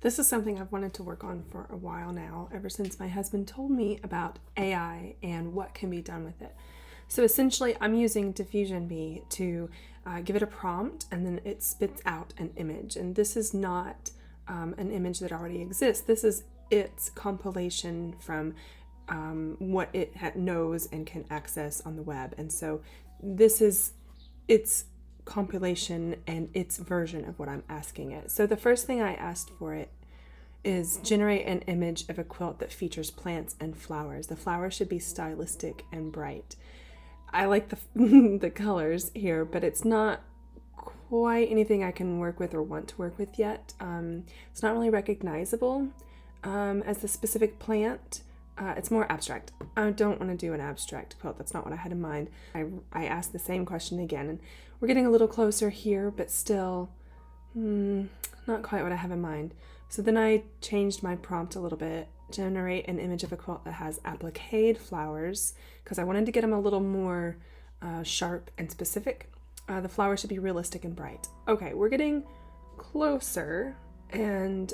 This is something I've wanted to work on for a while now, ever since my husband told me about AI and what can be done with it. So essentially, I'm using Diffusionbee to give it a prompt, and then it spits out an image. And this is not an image that already exists. This is its compilation from what it knows and can access on the web. And so this is its compilation and its version of what I'm asking it. So the first thing I asked for it is generate an image of a quilt that features plants and flowers. The flowers should be stylistic and bright. I like the the colors here, but it's not quite anything I can work with or want to work with yet. It's not really recognizable as the specific plant. It's more abstract. I don't want to do an abstract quilt. That's not what I had in mind. I asked the same question again, and we're getting a little closer here, but still not quite what I have in mind. So then I changed my prompt a little bit. Generate an image of a quilt that has appliqued flowers, because I wanted to get them a little more sharp and specific. The flowers should be realistic and bright. Okay, we're getting closer, and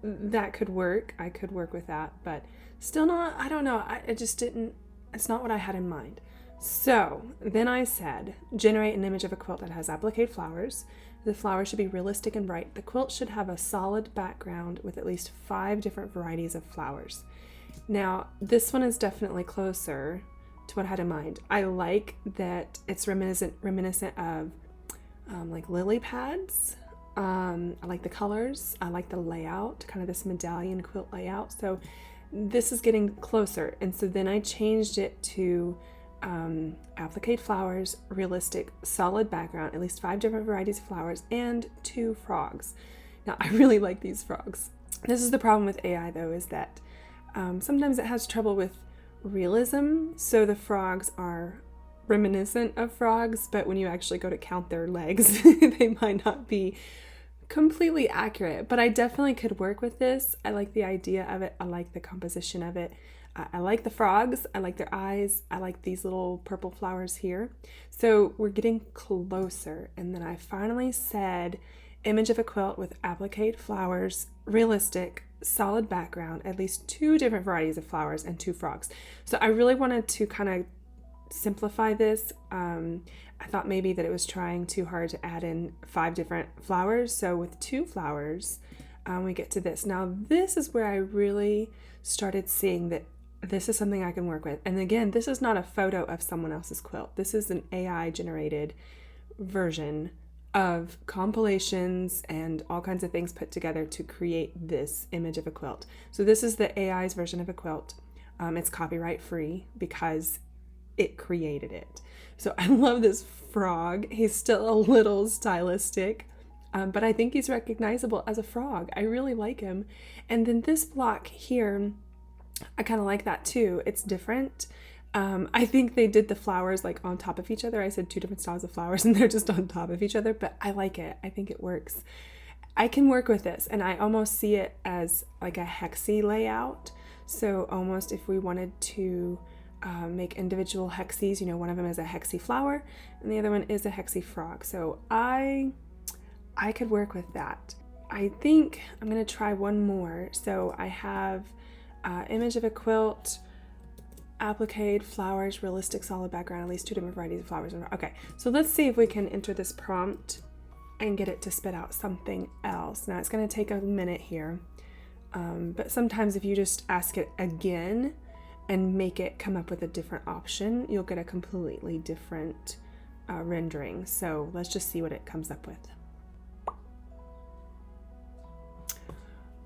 that could work. I could work with that, but still not, I don't know. I just didn't, it's not what I had in mind. So then I said, generate an image of a quilt that has appliqued flowers. The flowers should be realistic and bright. The quilt should have a solid background with at least 5 different varieties of flowers. Now, this one is definitely closer to what I had in mind. I like that it's reminiscent of like lily pads. I like the colors. I like the layout, kind of this medallion quilt layout. So this is getting closer. And so then I changed it to appliqued flowers, realistic, solid background, at least 5 different varieties of flowers, and 2 frogs. Now, I really like these frogs. This is the problem with AI, though, is that sometimes it has trouble with realism. So the frogs are reminiscent of frogs, but when you actually go to count their legs, they might not be completely accurate. But I definitely could work with this. I like the idea of it. I like the composition of it. I like the frogs. I like their eyes. I like these little purple flowers here. So we're getting closer. And then I finally said, image of a quilt with appliqued flowers, realistic, solid background, at least 2 different varieties of flowers, and 2 frogs. So I really wanted to kind of simplify this. I thought maybe that it was trying too hard to add in 5 different flowers. So with 2 flowers, we get to this. Now, this is where I really started seeing that this is something I can work with. And again, this is not a photo of someone else's quilt. This is an AI generated version of compilations and all kinds of things put together to create this image of a quilt. So this is the AI's version of a quilt. It's copyright free because it created it. So I love this frog. He's still a little stylistic, but I think he's recognizable as a frog. I really like him. And then this block here, I kind of like that too. It's different. I think they did the flowers like on top of each other. I said 2 different styles of flowers and they're just on top of each other, but I like it. I think it works. I can work with this, and I almost see it as like a hexy layout. So almost if we wanted to make individual hexies, you know, one of them is a hexy flower and the other one is a hexy frog. So I could work with that. I think I'm going to try one more. So I have image of a quilt, appliqued flowers, realistic, solid background, at least 2 different varieties of flowers. Okay, so let's see if we can enter this prompt and get it to spit out something else. Now, it's going to take a minute here, but sometimes if you just ask it again and make it come up with a different option, you'll get a completely different rendering. So let's just see what it comes up with.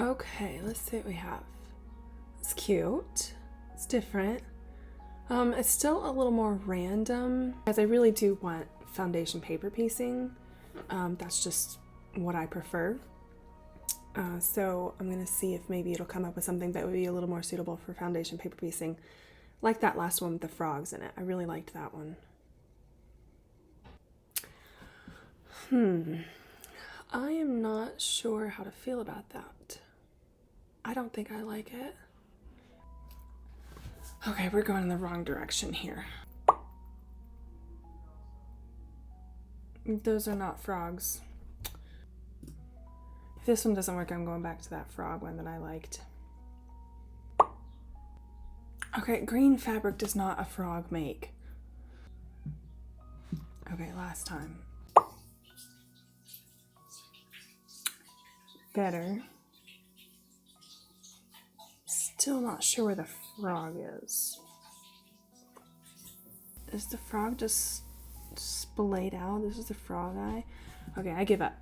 Okay, let's see what we have. It's cute. It's different. It's still a little more random, as I really do want foundation paper piecing. That's just what I prefer. So I'm going to see if maybe it'll come up with something that would be a little more suitable for foundation paper piecing, like that last one with the frogs in it. I really liked that one. I am not sure how to feel about that. I don't think I like it. Okay, we're going in the wrong direction here. Those are not frogs. If this one doesn't work, I'm going back to that frog one that I liked. Okay, green fabric does not a frog make. Okay, last time. Better. Still not sure where the frog is. Is the frog just splayed out? This is the frog eye? Okay, I give up.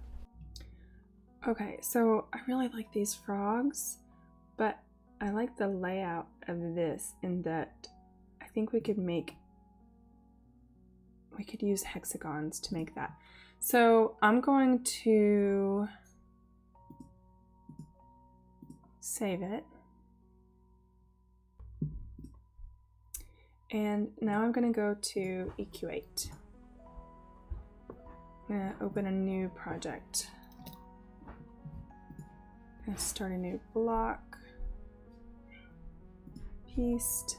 Okay, so I really like these frogs, but I like the layout of this in that I think we could use hexagons to make that. So I'm going to save it. And now I'm going to go to EQ8. I'm going to open a new project. I'm going to start a new block. Pieced.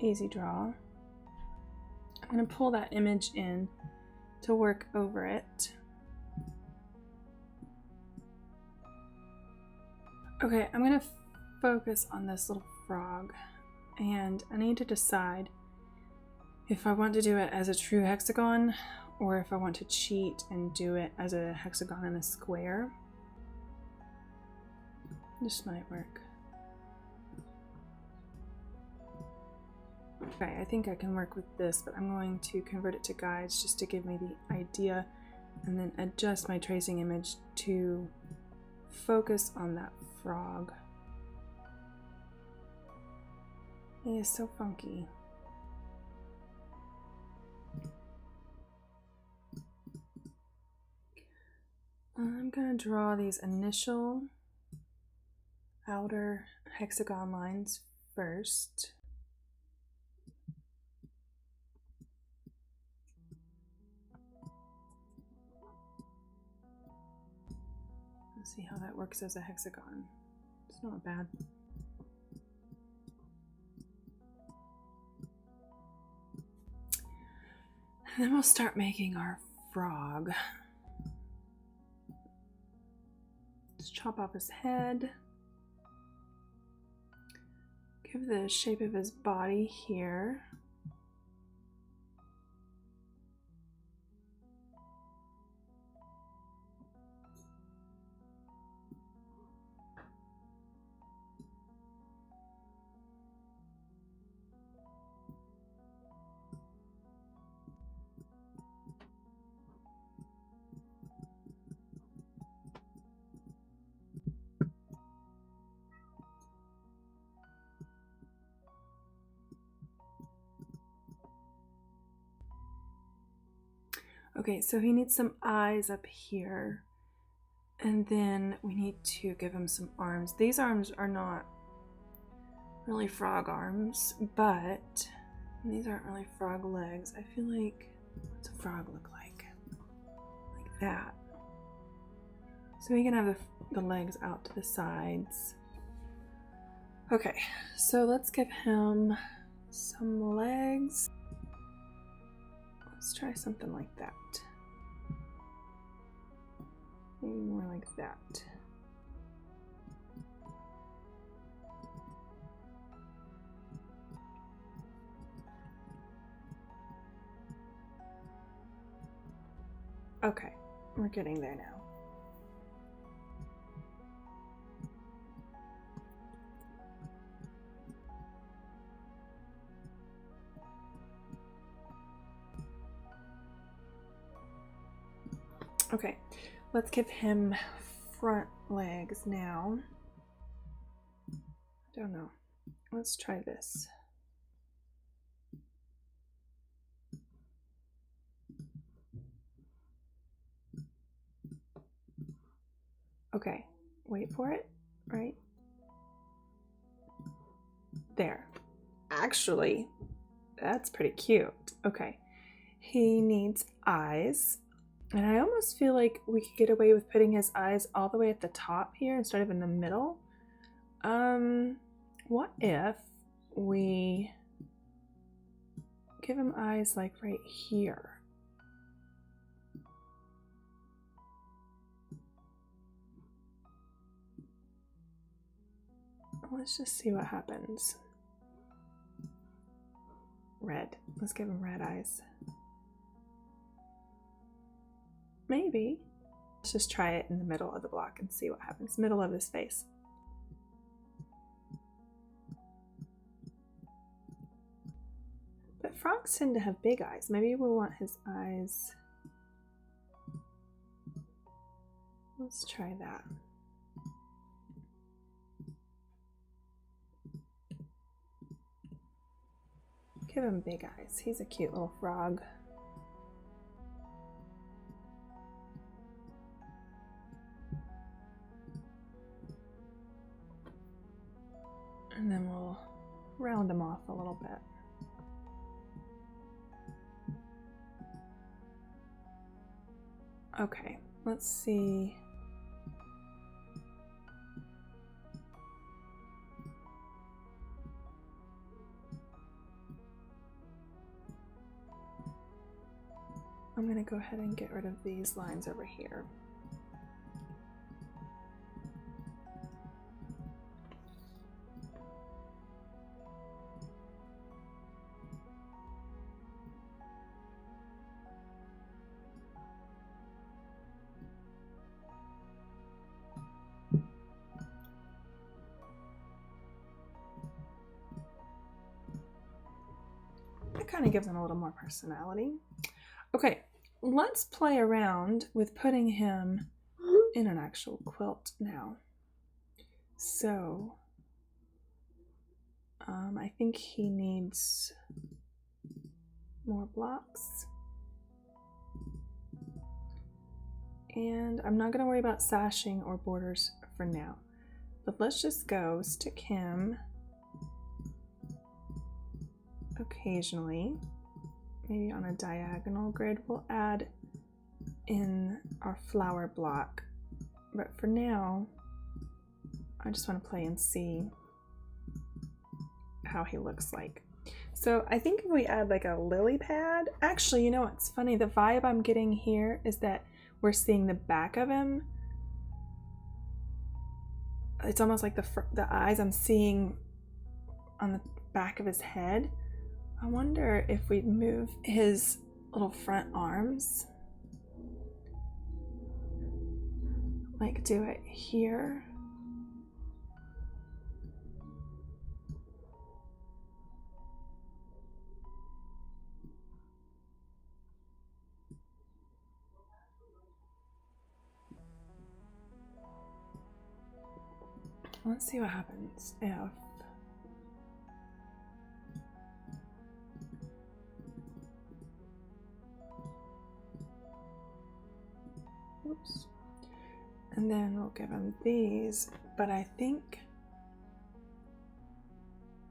Easy draw. I'm going to pull that image in to work over it. Okay, I'm going to focus on this little frog. And I need to decide if I want to do it as a true hexagon or if I want to cheat and do it as a hexagon and a square. This might work. Okay, I think I can work with this, but I'm going to convert it to guides just to give me the idea and then adjust my tracing image to focus on that frog. He is so funky. I'm going to draw these initial outer hexagon lines first. Let's see how that works as a hexagon. It's not bad. And then we'll start making our frog. Let's chop off his head. Give the shape of his body here. Okay, so he needs some eyes up here. And then we need to give him some arms. These arms are not really frog arms, but these aren't really frog legs. I feel like, what's a frog look like? Like that. So we can have the legs out to the sides. Okay, so let's give him some legs. Let's try something like that. Maybe more like that. Okay, we're getting there now. Okay, let's give him front legs now. I don't know. Let's try this. Okay, wait for it, right? There. Actually, that's pretty cute. Okay, he needs eyes. And I almost feel like we could get away with putting his eyes all the way at the top here instead of in the middle. What if we give him eyes like right here? Let's just see what happens. Red. Let's give him red eyes. Maybe. Let's just try it in the middle of the block and see what happens. Middle of his face. But frogs tend to have big eyes. Maybe we'll want his eyes. Let's try that. Give him big eyes. He's a cute little frog. And then we'll round him off a little bit. Okay, let's see. I'm going to go ahead and get rid of these lines over here. That kind of gives him a little more personality. Okay, let's play around with putting him in an actual quilt now. So, I think he needs more blocks. And I'm not going to worry about sashing or borders for now. But let's just go stick him occasionally. Maybe on a diagonal grid. We'll add in our flower block. But for now, I just want to play and see how he looks like. So I think if we add like a lily pad, actually, you know what's funny? The vibe I'm getting here is that we're seeing the back of him. It's almost like the eyes I'm seeing on the back of his head. I wonder if we move his little front arms, like do it here. Let's see what happens if oops. And then we'll give him these, but I think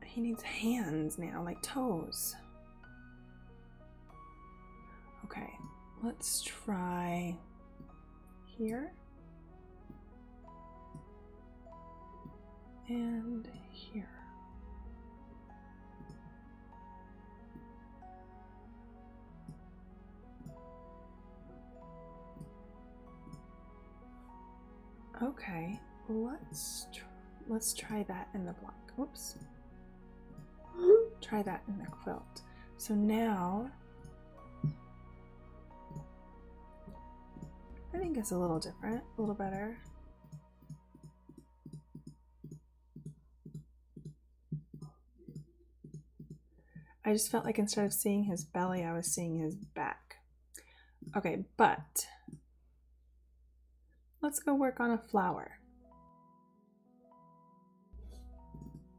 he needs hands now, like toes. Okay, let's try here and here. Okay, let's try that in the block. Oops. Try that in the quilt. So now I think it's a little different, a little better. I just felt like instead of seeing his belly, I was seeing his back. Okay, but let's go work on a flower.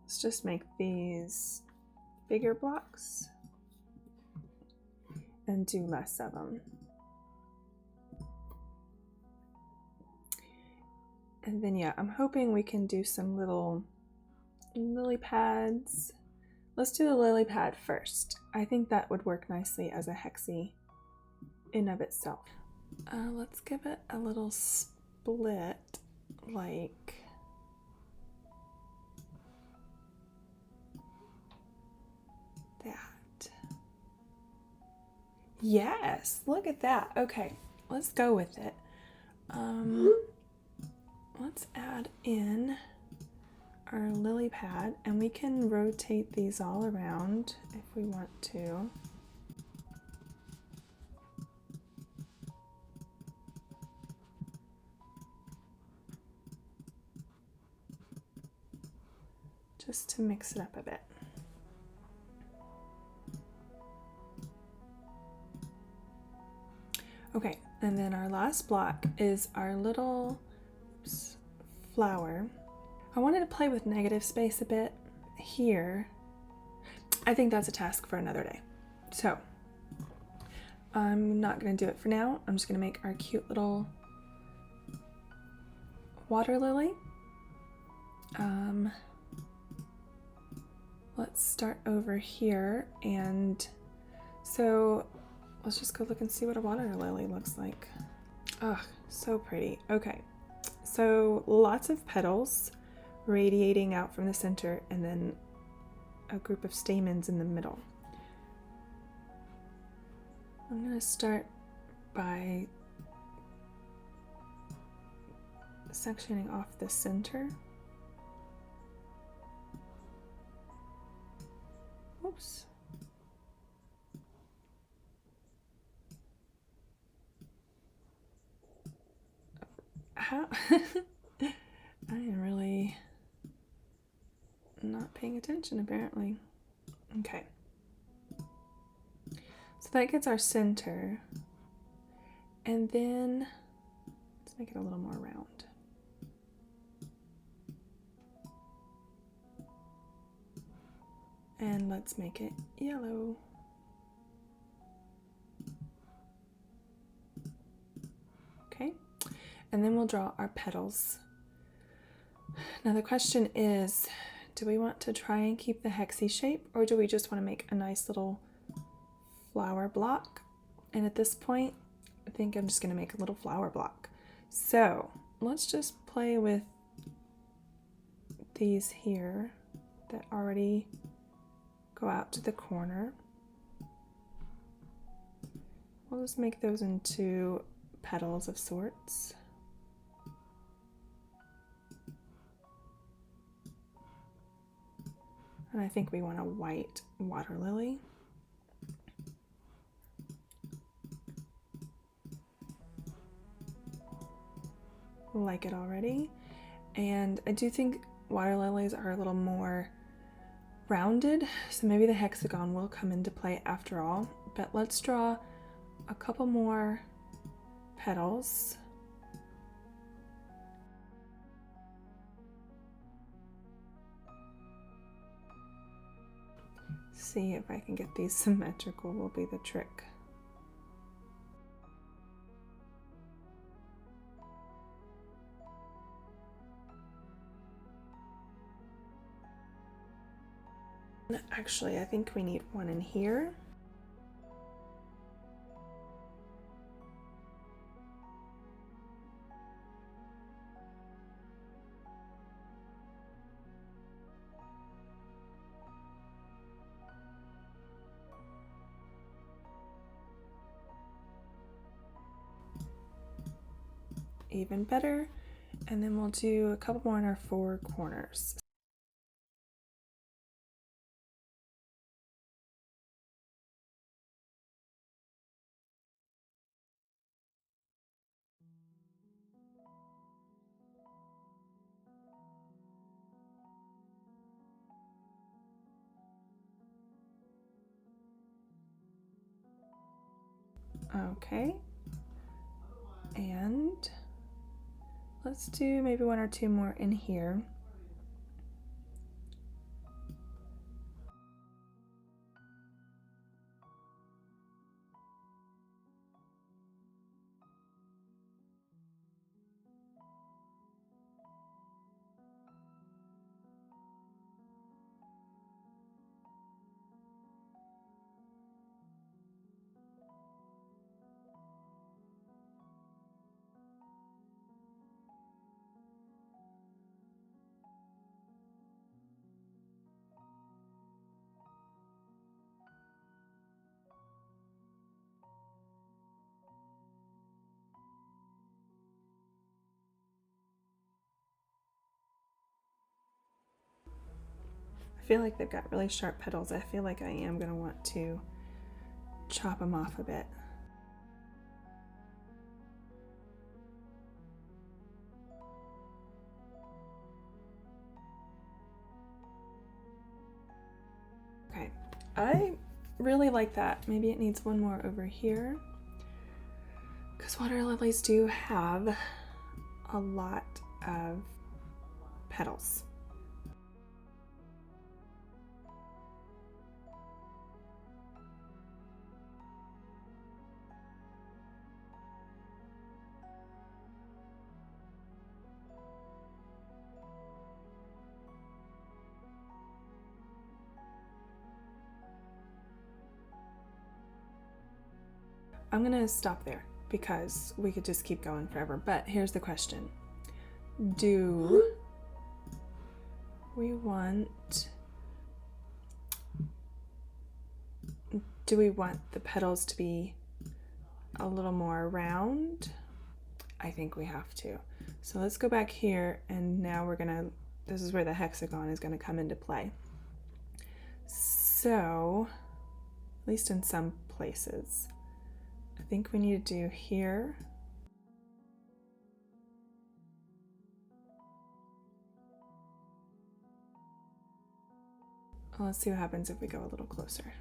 Let's just make these bigger blocks and do less of them. And then yeah, I'm hoping we can do some little lily pads. Let's do the lily pad first. I think that would work nicely as a hexie in of itself. Let's give it a little split, like that. Yes, look at that. Okay, let's go with it. Let's add in our lily pad, and we can rotate these all around if we want to. Just to mix it up a bit. Okay, and then our last block is our little flower. I wanted to play with negative space a bit here. I think that's a task for another day. So I'm not going to do it for now. I'm just going to make our cute little water lily. Let's start over here, and so let's just go look and see what a water lily looks like. Ugh, so pretty. Okay, so lots of petals radiating out from the center, and then a group of stamens in the middle. I'm going to start by sectioning off the center. Oops. How? I am really not paying attention, apparently. Okay. So that gets our center. And then let's make it a little more round. And let's make it yellow. Okay, and then we'll draw our petals. Now the question is, do we want to try and keep the hexy shape, or do we just want to make a nice little flower block? And at this point, I think I'm just going to make a little flower block. So let's just play with these here that already go out to the corner. We'll just make those into petals of sorts. And I think we want a white water lily. Like it already. And I do think water lilies are a little more rounded, so maybe the hexagon will come into play after all. But let's draw a couple more petals. See if I can get these symmetrical will be the trick. Actually, I think we need one in here. Even better. And then we'll do a couple more in our four corners. Okay, and let's do maybe one or two more in here. feel like they've got really sharp petals. I feel like I am going to want to chop them off a bit. Okay, I really like that. Maybe it needs one more over here, because water lilies do have a lot of petals. I'm gonna stop there because we could just keep going forever, but here's the question. Do we want the petals to be a little more round? I think we have to. So let's go back here, and now this is where the hexagon is gonna come into play. So, at least in some places, I think we need to do here. Well, let's see what happens if we go a little closer.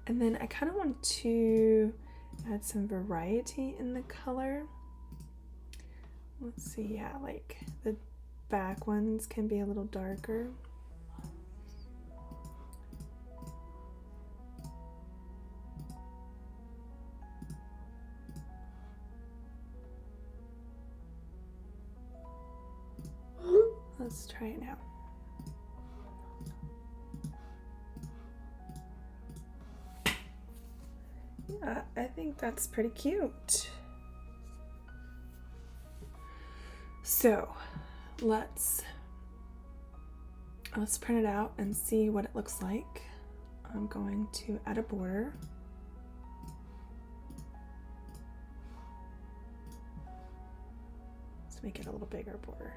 And then I kind of want to add some variety in the color. Let's see, yeah, like the back ones can be a little darker. Let's try it now. Yeah, I think that's pretty cute. So let's print it out and see what it looks like. I'm going to add a border. Let's make it a little bigger border.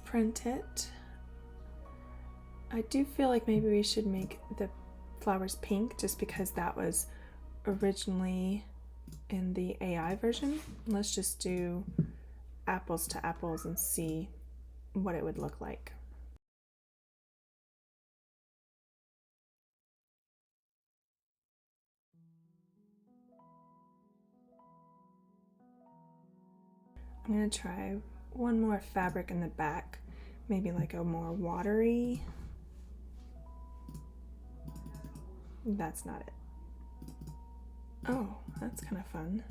Print it. I do feel like maybe we should make the flowers pink, just because that was originally in the AI version. Let's just do apples to apples and see what it would look like. I'm gonna try one more fabric in the back, maybe like a more watery. That's not it. Oh, that's kind of fun.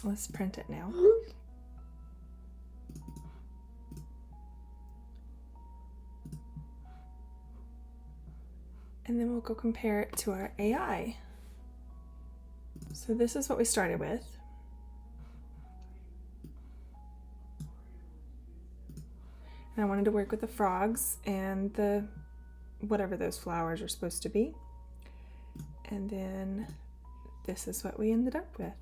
Let's print it now. And then we'll go compare it to our AI. So this is what we started with. And I wanted to work with the frogs and the whatever those flowers are supposed to be. And then this is what we ended up with.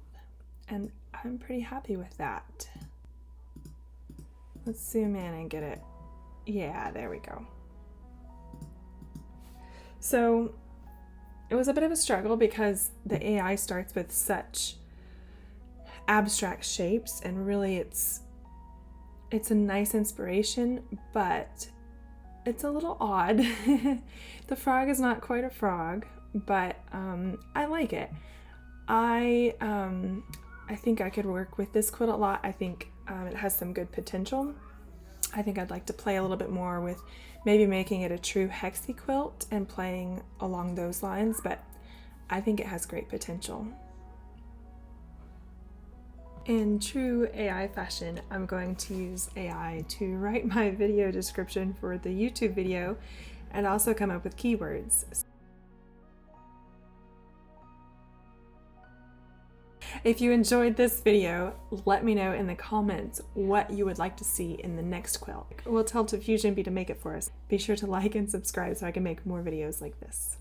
And I'm pretty happy with that. Let's zoom in and get it. Yeah, there we go. So it was a bit of a struggle because the AI starts with such abstract shapes, and really it's a nice inspiration, but it's a little odd. The frog is not quite a frog, but I like it. I think I could work with this quilt a lot. I think it has some good potential. I think I'd like to play a little bit more with maybe making it a true hexie quilt and playing along those lines, but I think it has great potential. In true AI fashion, I'm going to use AI to write my video description for the YouTube video and also come up with keywords. If you enjoyed this video, let me know in the comments what you would like to see in the next quilt. We'll tell Diffusionbee to make it for us. Be sure to like and subscribe so I can make more videos like this.